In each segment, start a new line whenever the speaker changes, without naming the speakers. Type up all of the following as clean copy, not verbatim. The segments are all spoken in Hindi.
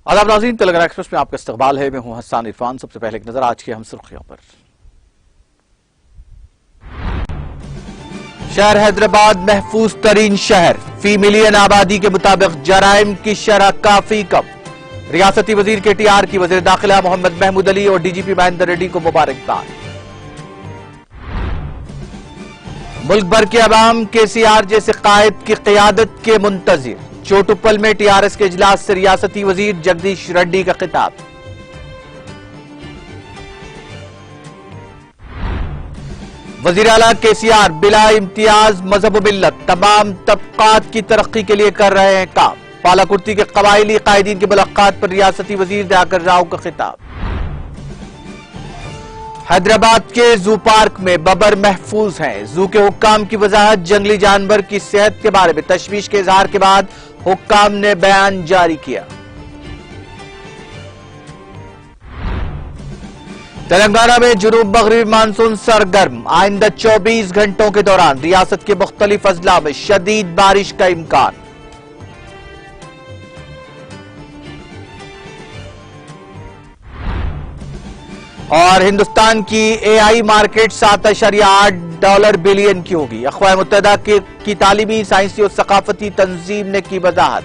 आदाब नाज़रीन, तेलंगाना एक्सप्रेस में आपका इस्तकबाल है। मैं हूं हसन इरफान। सबसे पहले एक नजर आज की हम सुर्खियों पर। शहर हैदराबाद महफूज तरीन शहर, फी मिलियन आबादी के मुताबिक जराइम की शरह काफी कम। रियासती वजीर KTR की वजीर दाखिला मोहम्मद महमूद अली और DGP महेंद्र रेड्डी को मुबारकबाद। मुल्क भर के अवाम KCR जैसे कायद की क़यादत के मुंतजिर। चोटुप्पल में TRS के इजलास से रियासती वजीर जगदीश रेड्डी का खिताब। वजीर आला KCR बिला इम्तियाज मजहब मिल्लत तमाम तबकात की तरक्की के लिए कर रहे हैं काम। पालाकुर्ती के कबायली कायदीन की मुलाकात पर रियासती वजीर दयाकर राव का खिताब। हैदराबाद के जू पार्क में बबर महफूज हैं। जू के हुक्काम की वजाहत जंगली जानवर की सेहत के बारे में तशवीश के इजहार के बाद हुक्काम ने बयान जारी किया। तेलंगाना में जुनूब मगरिबी मानसून सरगर्म। आइंदा 24 घंटों के दौरान रियासत के मुख्तलिफ अजला में शदीद बारिश का इम्कान। और हिंदुस्तान की AI मार्केट $7.8 बिलियन की होगी। अक़वाम मुत्तहिदा की तालीमी, साइंसी और सकाफती तंजीम ने की वजाहत।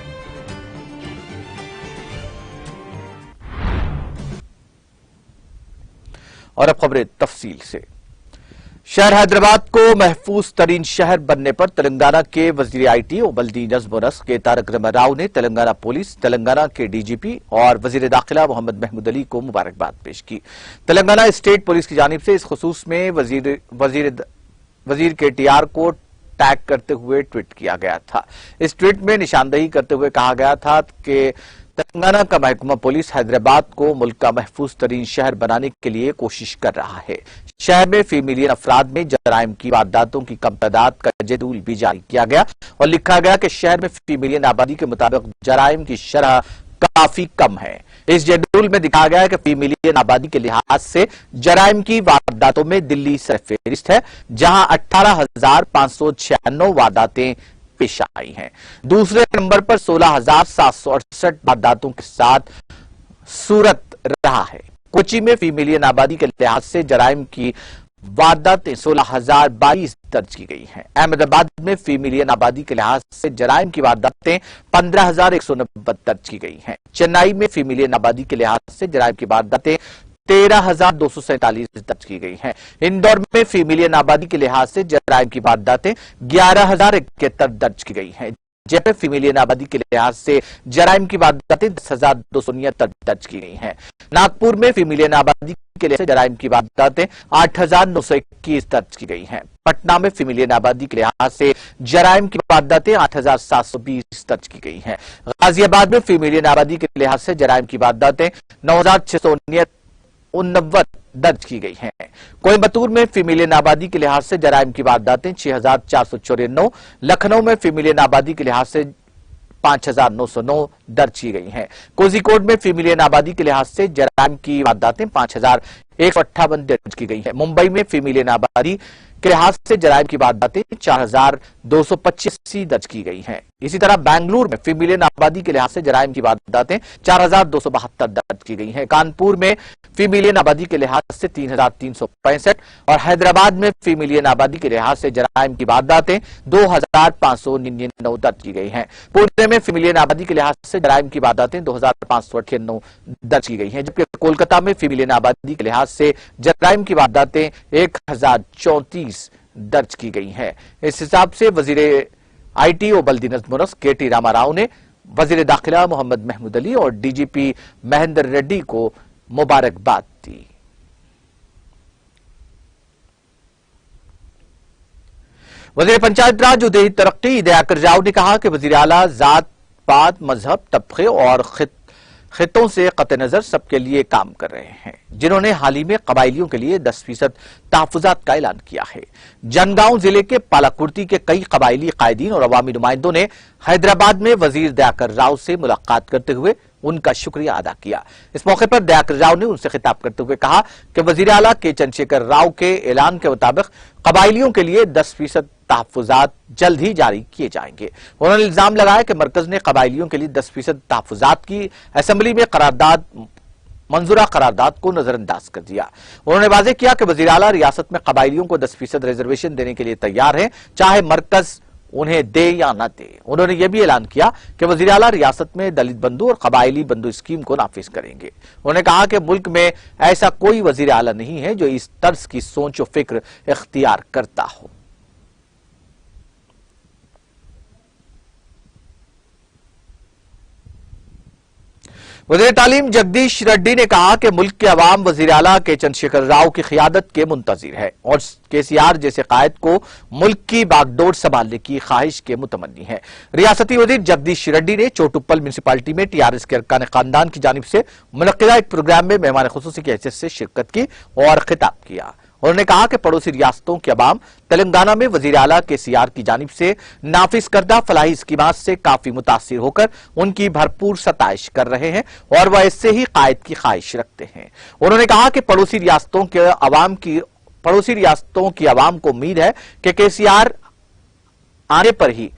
और अब खबरें तफसील से। शहर हैदराबाद को महफूज तरीन शहर बनने पर तेलंगाना के वजीर IT और बल्दी नज़्म व नस्क तारक राव ने तेलंगाना पुलिस, तेलंगाना के DGP और वजीर दाखिला मोहम्मद महमूद अली को मुबारकबाद पेश की। तेलंगाना स्टेट पुलिस की जानिब से इस खुसूस में वजीर KTR को टैग करते हुए ट्वीट किया गया था। इस ट्वीट में निशानदेही करते हुए कहा गया था कि तेलंगाना का महकमा पुलिस हैदराबाद को मुल्क का महफूज तरीन शहर बनाने के लिए कोशिश कर रहा है। शहर में फी मिलियन अफराद में जराइम की वारदातों की कम तादाद का जदूल भी जारी किया गया और लिखा गया कि शहर में फी मिलियन आबादी के मुताबिक जराइम की शरह काफी कम है। इस जदूल में दिखाया गया है कि फी मिलियन आबादी के लिहाज से जराइम की वारदातों में दिल्ली सरफहरिस्त है, जहां 18,596 वारदातें पेश आई हैं। दूसरे नंबर पर 16,768 वारदातों के साथ सूरत रहा है। कोची में फी मिलियन आबादी के लिहाज से जराइम की वारदातें 16,022 दर्ज की गई हैं। अहमदाबाद में फी मिलियन आबादी के लिहाज से जराइम की वारदातें 15,190 दर्ज की गई हैं। चेन्नई में फी मिलियन आबादी के लिहाज से जराइम की वारदातें 13,247 दर्ज की गई हैं। इंदौर में फी मिलियन आबादी के लिहाज से जराइम की वारदातें 11,071 दर्ज की गई हैं। जयपुर फी मिलियन आबादी के लिहाज से जराइम की वारदातें 10,269 दर्ज की गई हैं। नागपुर में फी मिलियन आबादी के लिहाज से जराइम की वारदातें 8,921 दर्ज की गई हैं। पटना में फी मिलियन आबादी के लिहाज से जराइम की वारदातें 8,720 दर्ज की गई हैं। गाजियाबाद में फी मिलियन आबादी के लिहाज से जराइम की वारदातें 9,689 दर्ज की गई हैं। कोयम्बतूर में फी मिलियन आबादी के लिहाज से जराइम की वारदातें 6,494, लखनऊ में फी मिलियन आबादी के लिहाज से 5,909 दर्ज की गई हैं। कोझिकोड में फी मिलियन आबादी के लिहाज से जराइम की वारदातें 5,158 दर्ज की गई हैं। मुंबई में फी मिलियन आबादी के लिहाज से जराइम की वारदातें 4,285 दर्ज की गई हैं। इसी तरह बेंगलुरु में फी मिलियन आबादी के लिहाज से जराइम की वारदातें 4,272 दर्ज की गई हैं। कानपुर में फी मिलियन आबादी के लिहाज से 3,365 और हैदराबाद में फी मिलियन आबादी के लिहाज से जराइम की वारदातें 2,599 दर्ज की गई हैं। पुणे में फी मिलियन आबादी के लिहाज से जराइम की वारदातें 2,598 दर्ज की गई हैं, जबकि कोलकाता में फी मिलियन आबादी के लिहाज से जराइम की वारदातें 1,034 दर्ज की गई हैं। इस हिसाब से वजीर IT और बल्दी नज़्म व नस्क KT रामाराव ने वजीर दाखिला मोहम्मद महमूद अली और DGP महेंद्र रेड्डी को मुबारकबाद दी। वजीर पंचायत राज और देही तरक्की दयाकर राव ने कहा कि वजीर आला जात पात, मजहब, तबके और खितों से कत नजर सबके लिए काम कर रहे हैं, जिन्होंने हाल ही में कबायलियों के लिए 10% तहफुजात का ऐलान किया है। जनगांव जिले के पालाकुर्ती के कई कबायली कायदीन और अवामी नुमाइंदों ने हैदराबाद में वजीर दयाकर राव से मुलाकात करते हुए उनका शुक्रिया अदा किया। इस मौके पर दयाकर राव ने उनसे खिताब करते हुए कहा कि वजीर आला के चंद्रशेखर राव के ऐलान के मुताबिक कबायलियों के लिए 10% तहफुजात जल्द ही जारी किए जाएंगे। उन्होंने इल्जाम लगाया कि मरकज ने कबायलियों के लिए 10% तहफुजात की असेंबली में मंजूरा करारदाद को नजरअंदाज कर दिया। उन्होंने वाज़ेह किया कि वज़ीर आला रियासत में कबायलियों को 10% रिजर्वेशन देने के लिए तैयार है, चाहे मरकज उन्हें दे या न दे। उन्होंने यह भी ऐलान किया कि वज़ीर आला रियासत में दलित बंधु और कबायली बंधु स्कीम को नाफिज करेंगे। उन्होंने कहा कि मुल्क में ऐसा कोई वज़ीर आला नहीं है जो इस तर्ज की सोच और फिक्र इख्तियार करता हो। वज़ीर तालीम जगदीश रेड्डी ने कहा कि मुल्क के अवाम वज़ीर आला के चंद्रशेखर राव की क़ियादत के मुंतज़िर है और केसीआर जैसे कायद को मुल्क की बागडोर संभालने की ख्वाहिश के मुतमन्नी है। रियासती वज़ीर जगदीश रेड्डी ने चोटुप्पल म्यूनिसिपालिटी में टीआरएस के अरकान खानदान की जानिब से मुनक्किदा एक प्रोग्राम में मेहमान खुसूसी की हैसियत से शिरकत की और खिताब किया। उन्होंने कहा कि पड़ोसी रियासतों के अवाम तेलंगाना में वज़ीर आला केसीआर की जानिब से नाफिज करदा फलाही स्कीमात से काफी मुतासिर होकर उनकी भरपूर सताइश कर रहे हैं और वह इससे ही कायद की ख्वाहिश रखते हैं। उन्होंने कहा कि पड़ोसी रियासतों की अवाम को उम्मीद है कि केसीआर आने पर ही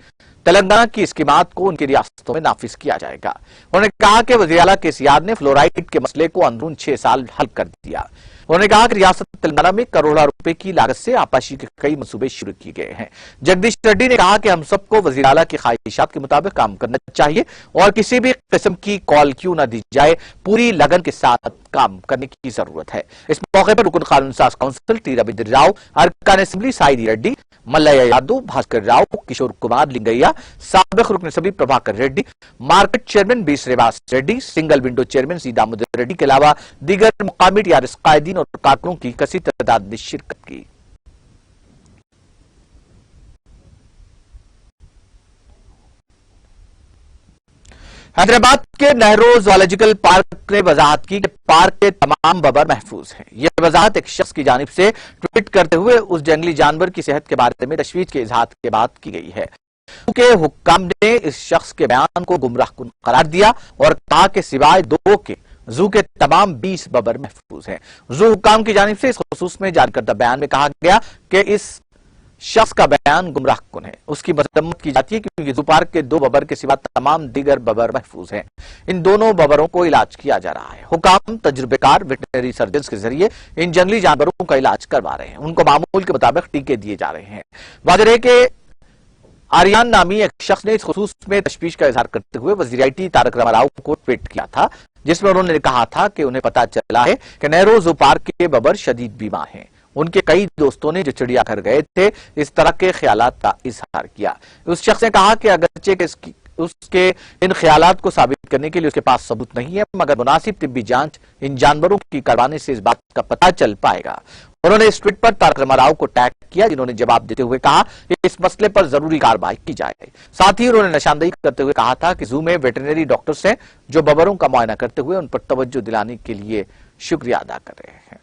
तेलंगाना की स्कीमात को उनकी रियासतों में नाफिज किया जाएगा। उन्होंने कहा कि वज़ीर आला केसीआर ने फ्लोराइड के मसले को अंदरून 6 साल हल कर दिया। उन्होंने कहा कि रियासत तेलंगाना में करोड़ों रुपए की लागत से आपाशी के कई मंसूबे शुरू किए गए हैं। जगदीश रेड्डी ने कहा कि हम सबको वज़ीर आला की ख्वाहिशात के मुताबिक काम करना चाहिए और किसी भी किस्म की कॉल क्यों न दी जाए, पूरी लगन के साथ काम करने की जरूरत है। इस मौके पर रुकन कानून साज काउंसिल टी रविंद्र राव, अरकान असेंबली साइदी रेड्डी, मल्लయ్య यादव, भास्कर राव, किशोर कुमार लिंगैया, साबिक रुकन assembly Prabhakar Reddy, market chairman B Srivas Reddy, single window chairman C Damodar Reddy के अलावा दीगर मुकामी टीआरएस कायदीन और कारकुनों की कसीर तादाद ने शिरकत की। हैदराबाद के नेहरू जूलॉजिकल पार्क ने वजाहत की कि पार्क के तमाम बबर महफूज हैं। यह वजाहत एक शख्स की जानिब से ट्वीट करते हुए उस जंगली जानवर की सेहत के बारे में तशवीश के इजहार के बाद की गई है। के हुक्काम ने इस शख्स के बयान को गुमराहकुन करार दिया और कहा कि सिवाय 2 के जू के तमाम 20 बबर महफूज हैं। जू हुक्काम की जानिब से इस खुसूस में जारी करदा बयान में कहा गया कि इस शख्स का बयान गुमराहकुन है। उसकी मजम्मत की जाती है क्योंकि जू पार्क के 2 बबर के सिवा तमाम दीगर बबर महफूज हैं। इन दोनों बबरों को इलाज किया जा रहा है। हुकाम तजुर्बेकार वेटनरी सर्जन के जरिए इन जंगली जानवरों का इलाज करवा रहे हैं। उनको मामूल के मुताबिक टीके दिए जा रहे हैं। वाज़ेह है कि आर्यन नामी एक शख्स ने इस खुसूस में तशवीश का इजहार करते हुए वज़ीर आईटी तारक रामाराव को ट्वीट किया था, जिसमें उन्होंने कहा था कि उन्हें पता चला है कि नेहरू जू पार्क के बबर शदीद बीमार हैं। उनके कई दोस्तों ने जो चिड़ियाघर गए थे इस तरह के ख्यालात का इजहार किया। उस शख्स ने कहा कि अगरचे के उसके इन ख्यालात को साबित करने के लिए उसके पास सबूत नहीं है, मगर मुनासिब तिब्बी जांच इन जानवरों की करवाने से इस बात का पता चल पाएगा। उन्होंने इस ट्वीट पर तारक रामाराव को टैग किया, जिन्होंने जवाब देते हुए कहा कि इस मसले पर जरूरी कार्रवाई की जाए। साथ ही उन्होंने निशानदेही करते हुए कहा था कि जू में वेटरनरी डॉक्टर्स हैं जो बबरों का मुआयना करते हुए उन पर तवज्जो दिलाने के लिए शुक्रिया अदा कर रहे हैं।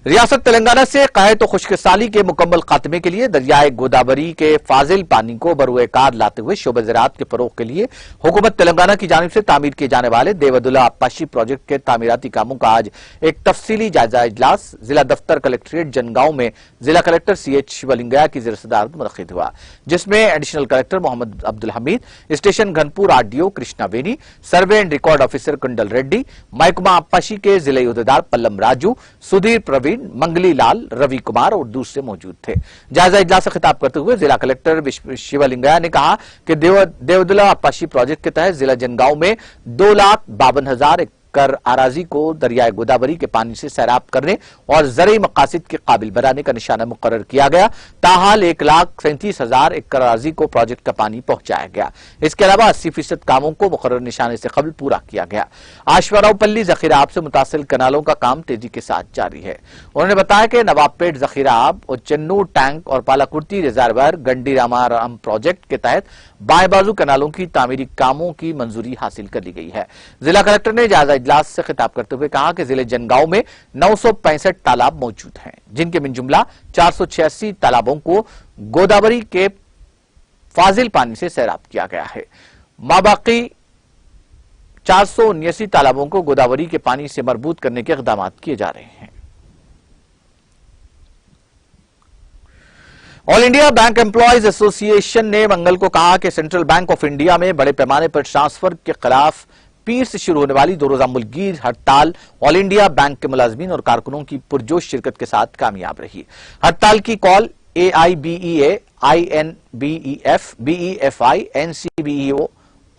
रियासत तेलंगाना से कहत और खुशकसाली के मुकम्मल खात्मे के लिए दरियाए गोदावरी के फाजिल पानी को बरूए कार लाते हुए शोबे ज़राअत के फरोग के लिए हुकूमत तेलंगाना की जानिब से तामीर किए जाने वाले देवदुल्ला आपाशी प्रोजेक्ट के तामीराती कामों का आज एक तफसीली जायजा इजलास जिला दफ्तर कलेक्ट्रेट जनगांव में जिला कलेक्टर CH शिवलिंगया की ज़ेर-ए-सदारत मुनक्किद हुआ, जिसमें additional collector Mohammed Abdul Hameed, station Ghanpur RDO Krishna Veni, survey and record officer Kundal Reddy, महकमा आपाशी के जिले उहदेदार पल्लम राजू, सुधीर प्रवीण, मंगली लाल, रवि कुमार और दूसरे मौजूद थे। जायजा इजलास से खिताब करते हुए जिला कलेक्टर शिवलिंगया ने कहा कि देवदुल्ला आपाशी प्रोजेक्ट के तहत जिला जनगांव में 2,52,000 एकड़ आराजी को दरियाए गोदावरी के पानी से सैराब करने और ज़रई मकासिद के काबिल बनाने का निशाना मुकर्रर किया गया। ताहाल 1,37,000 एकड़ आराजी को प्रोजेक्ट का पानी पहुंचाया गया। इसके अलावा 80% कामों को मुकर्रर निशाने से कबल पूरा किया गया। आशवारावपल्ली जखीरा आब से मुतासिल कनालों का काम तेजी के साथ जारी है। उन्होंने बताया कि नवाबपेट जखीरा आब और चन्नू टैंक और पालाकुर्ती रिजर्वायर गंडी रामाराम प्रोजेक्ट के तहत बाएं बाजू कनालों की तामीरी कामों की मंजूरी हासिल कर ली गई है। जिला कलेक्टर ने जायजा इजलास से खिताब करते हुए कहा कि जिले जनगांव में 965 तालाब मौजूद हैं, जिनके मिन जुमला 486 तालाबों को गोदावरी के फाजिल पानी से सैराब किया गया है। माबाकी 479 तालाबों को गोदावरी के पानी से मरबूत करने के इक़दाम किए जा रहे हैं। All India bank employees association ने मंगल को कहा कि सेंट्रल बैंक ऑफ इंडिया में बड़े पैमाने पर ट्रांसफर के खिलाफ पीर से शुरू होने वाली 2 रोजा मुल्कगीर हड़ताल ऑल इंडिया बैंक के मुलाजमीन और कारकुनों की पुरजोश शिरकत के साथ कामयाब रही। हड़ताल की call AIBEA, INBEF, BEFI, NCBEO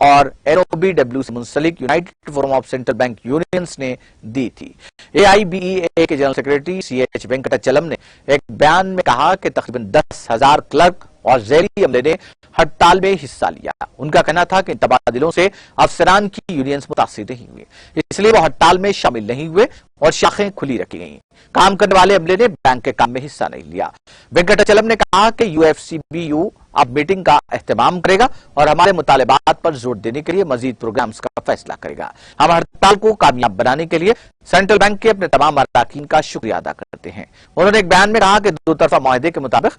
और NOBW से मुंसलिक united forum of central bank unions ने दी थी। AIBEA के जनरल सेक्रेटरी CH वेंकटचलम ने एक बयान में कहा कि तकरीबन 10,000 क्लर्क और ज़ेरी अमले ने हड़ताल में हिस्सा लिया। उनका कहना था कि इन तबादलों से अफसरान की यूनियंस मुतासिर नहीं हुए, इसलिए वो हड़ताल में शामिल नहीं हुए और शाखें खुली रखी गईं। काम करने वाले अमले ने बैंक के काम में हिस्सा नहीं लिया। वेंकटचलम ने कहा कि UFCBU अब मीटिंग का एहतमाम करेगा और हमारे मुतालिबात पर जोर देने के लिए मजीद प्रोग्राम्स का फैसला करेगा। हम हड़ताल को कामयाब बनाने के लिए सेंट्रल बैंक के अपने तमाम अरकान का शुक्रिया अदा करते हैं। उन्होंने एक बयान में कहा कि 2 तरफा मुआहदे के मुताबिक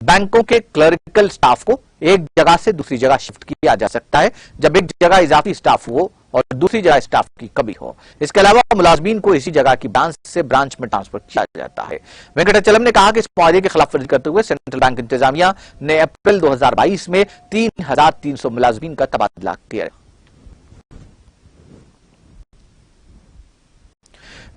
बैंकों के क्लरिकल स्टाफ को एक जगह से दूसरी जगह शिफ्ट किया जा सकता है जब एक जगह इजाफी स्टाफ हो और दूसरी जगह स्टाफ की कमी हो। इसके अलावा मुलाजमीन को इसी जगह की ब्रांच से ब्रांच में ट्रांसफर किया जाता है। वेंकटचलम ने कहा कि इस मुआहदे की खिलाफवर्जी करते हुए सेंट्रल बैंक इंतजामिया ने अप्रैल 2022 में 3,300 मुलाजमीन का तबादला किया।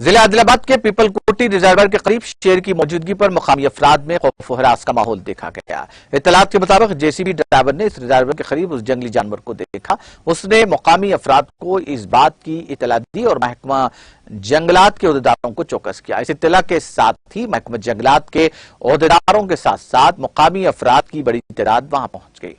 जिला आदिलाबाद के पीपल कोटी रिजर्वर के करीब शेर की मौजूदगी पर मुकामी अफराद में खौफ और हरास का माहौल देखा गया। इत्तलात के मुताबिक JCB ड्राइवर ने इस रिजर्वर के करीब उस जंगली जानवर को देखा। उसने मुकामी अफराद को इस बात की इत्तला दी और महकमा जंगलात के ओहदेदारों को चौकस किया। इस इत्तला के साथ ही महकमा जंगलात के ओहदेदारों के साथ साथ मुकामी अफराद की बड़ी तादाद वहां पहुंच गई।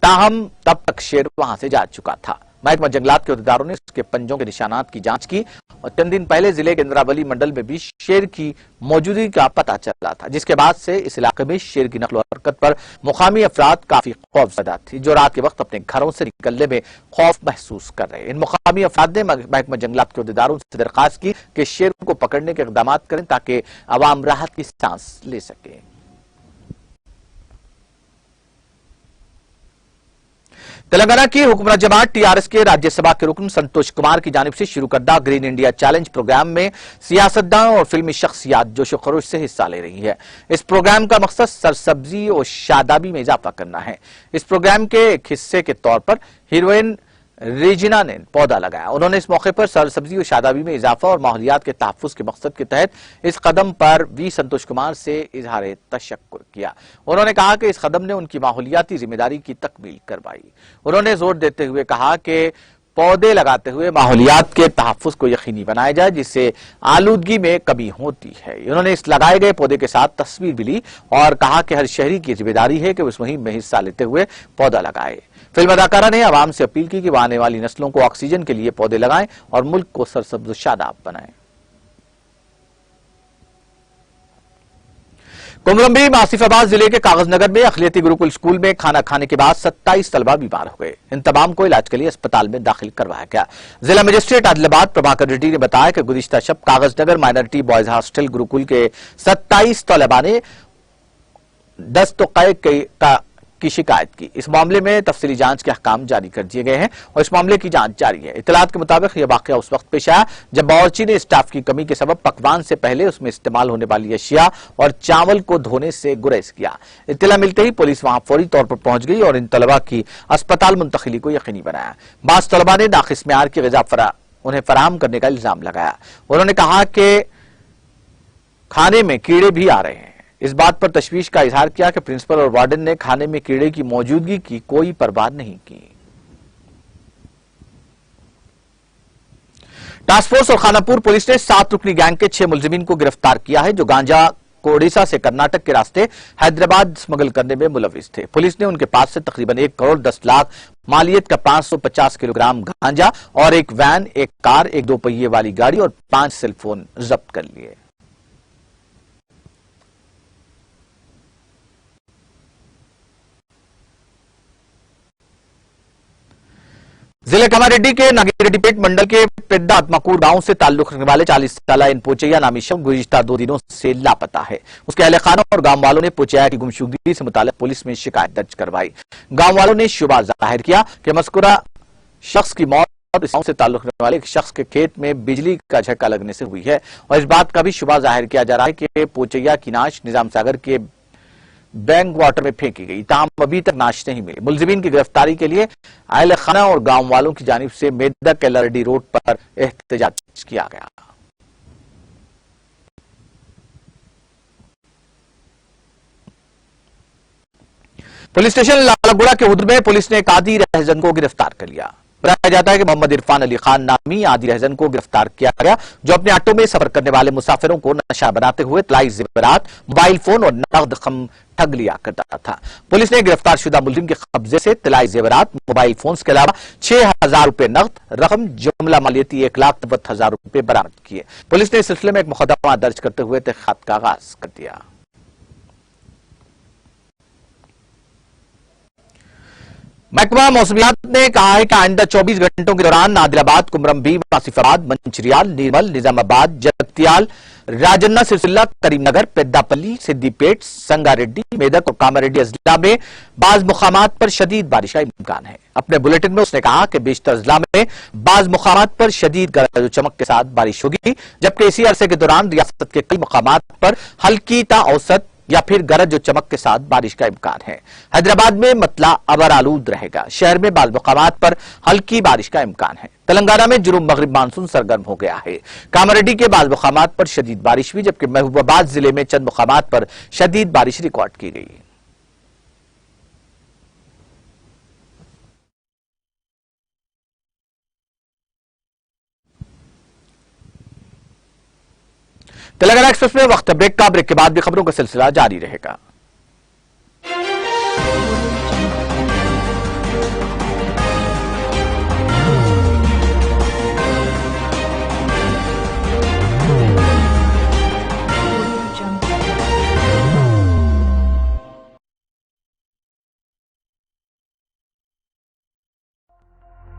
ताहम तब तक शेर वहां से जा चुका था। महकमा जंगलात के ओहदेदारों ने उसके पंजों के निशानात की जांच की और चंद दिन पहले जिले के इंद्रावली मंडल में भी शेर की मौजूदगी का पता चला था, जिसके बाद से इस इलाके में शेर की नकल हरकत पर मुकामी अफराद काफी खौफजदा थी, जो रात के वक्त अपने घरों से निकलने में खौफ महसूस कर रहे। इन मुकामी अफराद ने महकमा जंगलात के ओहदेदारों से दरखास्त की कि शेर को पकड़ने के इकदाम करें ताकि अवाम राहत की सांस ले सके। तेलंगाना की हुकूमत जमात TRS के राज्यसभा के रुकन संतोष कुमार की जानिब से शुरू करदा ग्रीन इंडिया चैलेंज प्रोग्राम में सियासतदान और फिल्मी शख्सियात जोशो खरोश से हिस्सा ले रही है। इस प्रोग्राम का मकसद सरसब्जी और शादाबी में इजाफा करना है। इस प्रोग्राम के एक हिस्से के तौर पर हीरोइन रेजिना ने पौधा लगाया। उन्होंने इस मौके पर सरसब्जी और शादाबी में इजाफा और माहौलियात के तहफ्फुज के मकसद के तहत इस कदम पर वी संतोष कुमार से इजहार तशक्कुर किया। उन्होंने कहा कि इस कदम ने उनकी माहौलियाती जिम्मेदारी की तकमील करवाई। उन्होंने जोर देते हुए कहा कि पौधे लगाते हुए माहौलियात के तहफ्फुज को यकीनी बनाया जाए, जिससे आलूदगी में कमी होती है। उन्होंने इस लगाए गए पौधे के साथ तस्वीर भी ली और कहा कि हर शहरी की जिम्मेदारी है कि उस मुहिम में हिस्सा लेते हुए पौधा लगाए। फिल्म अदाकारा ने आवाम से अपील की कि वह आने वाली नस्लों को ऑक्सीजन के लिए पौधे लगाएं और मुल्क को सरसब्ज शादाब बनाएं। कुमरम्बी आसिफाबाद जिले के कागजनगर में अखिलियती गुरुकुल स्कूल में खाना खाने के बाद 27 तलबा बीमार हो गए। इन तमाम को इलाज के लिए अस्पताल में दाखिल करवाया गया। जिला मजिस्ट्रेट आदिलाबाद प्रभाकर रेड्डी ने बताया कि गुज़िश्ता शब Kagaznagar minority boys hostel gurukul के 27 तलबा ने दस्तों की शिकायत की। इस मामले में तफसीली जांच के अहकाम जारी कर दिए गए हैं और इस मामले की जांच जारी है। इत्तलात के मुताबिक यह वाकया उस वक्त पेश आया जब बावर्ची ने स्टाफ की कमी के सबब पकवान से पहले उसमें इस्तेमाल होने वाली अशिया और चावल को धोने से गुरेज किया। इत्तला मिलते ही पुलिस वहां फौरी तौर पर पहुंच गई और इन तलबा की अस्पताल मुंतकिली को यकीनी बनाया। बास तलबा ने नाकिस मेयार की ग़िज़ा उन्हें फराहम करने का इल्जाम लगाया। उन्होंने कहा कि खाने में कीड़े भी आ रहे हैं। इस बात पर तशवीश का इजहार किया कि प्रिंसिपल और वार्डन ने खाने में कीड़े की मौजूदगी की कोई परवाह नहीं की। टास्क फोर्स और खानापुर पुलिस ने 7 रुकनी गैंग के 6 मुलजिमीन को गिरफ्तार किया है, जो गांजा को ओडिशा से कर्नाटक के रास्ते हैदराबाद स्मगल करने में मुलविस थे। पुलिस ने उनके पास से तकरीबन 1 करोड़ 10 लाख मालियत का 550 किलोग्राम गांजा और एक वैन, एक कार, एक 2 पहिए वाली गाड़ी और 5 सेलफोन जब्त कर लिए। जिले कामारेड्डी के नागिरेड्डीपेट मंडल के पेड्डा आत्माकूर गांव से ताल्लुक रखने वाले 40 साला इन पोचैया नामी शख्स गुज़िश्ता 2 दिनों से लापता है। उसके अहले खाना और गांव वालों ने पोचैया की गुमशुदगी से मुताल्लिक पुलिस में शिकायत दर्ज करवाई। गांव वालों ने शुबा जाहिर किया कि मज़कूरा शख्स की मौत इस गांव से ताल्लुक रखने वाले एक शख्स के खेत में बिजली का झटका लगने से हुई है और इस बात का भी शुबा जाहिर किया जा रहा है कि पोचैया की नाश निजाम सागर के बैंक वाटर में फेंकी गई। ताहम अभी तक नाश नहीं मिली। मुलजिमीन की गिरफ्तारी के लिए अहले खाना और गांव वालों की जानिब से मेदक LRD रोड पर एहतजाज किया गया। पुलिस स्टेशन लालगुड़ा के उद्र में पुलिस ने एक आदि रहजन को गिरफ्तार कर लिया। बताया जाता है कि मोहम्मद इरफान अली खान नामी आदि रहजन को गिरफ्तार किया गया, जो अपने ऑटो में सफर करने वाले मुसाफिरों को नशा बनाते हुए तलाई जेवरात, मोबाइल फोन और नकद ठग लिया करता था। पुलिस ने गिरफ्तार शुदा मुलजिम के कब्जे से तलाई जेवरात, मोबाइल फोन के अलावा 6,000 रुपए नकद रकम, जुमला मालियती 1,90,000 रुपए बरामद किए। पुलिस ने इस सिलसिले में एक मुकदमा दर्ज करते हुए तहकीकात का आगाज कर दिया। महकमा मौसमियात ने कहा है कि आइंदा 24 घंटों के दौरान आदिलाबाद, कुमरम भीम, आसिफाबाद, मंचिरियाल, निर्मल, निजामाबाद, जगतियाल, राजन्ना, सिरसिल्ला, करीमनगर, पेद्दापल्ली, सिद्दीपेट, संगारेड्डी, मेदक और कामारेड्डी अजला में बाज मुकामात पर शदीद बारिश का इम्कान है। अपने बुलेटिन में उसने कहा कि बेशतर अजला में बाज मुकामात पर शदीद गरज चमक के साथ बारिश होगी, जबकि इसी अरसे के दौरान रियासत के कई मुकामात पर हल्की ता औसत या फिर गरज और चमक के साथ बारिश का इम्कान है। हैदराबाद में मतला अबर आलूद रहेगा। शहर में बाज़ मकामात पर हल्की बारिश का इम्कान है। तेलंगाना में जुनूब मगरिब मानसून सरगर्म हो गया है। कामारेड्डी के बाज़ मकामात पर शदीद बारिश हुई, जबकि महबूबाबाद जिले में चंद मकामात पर शदीद बारिश रिकॉर्ड की गई। तेलंगाना एक्सप्रेस में वक्त ब्रेक का, ब्रेक के बाद भी खबरों का सिलसिला जारी रहेगा।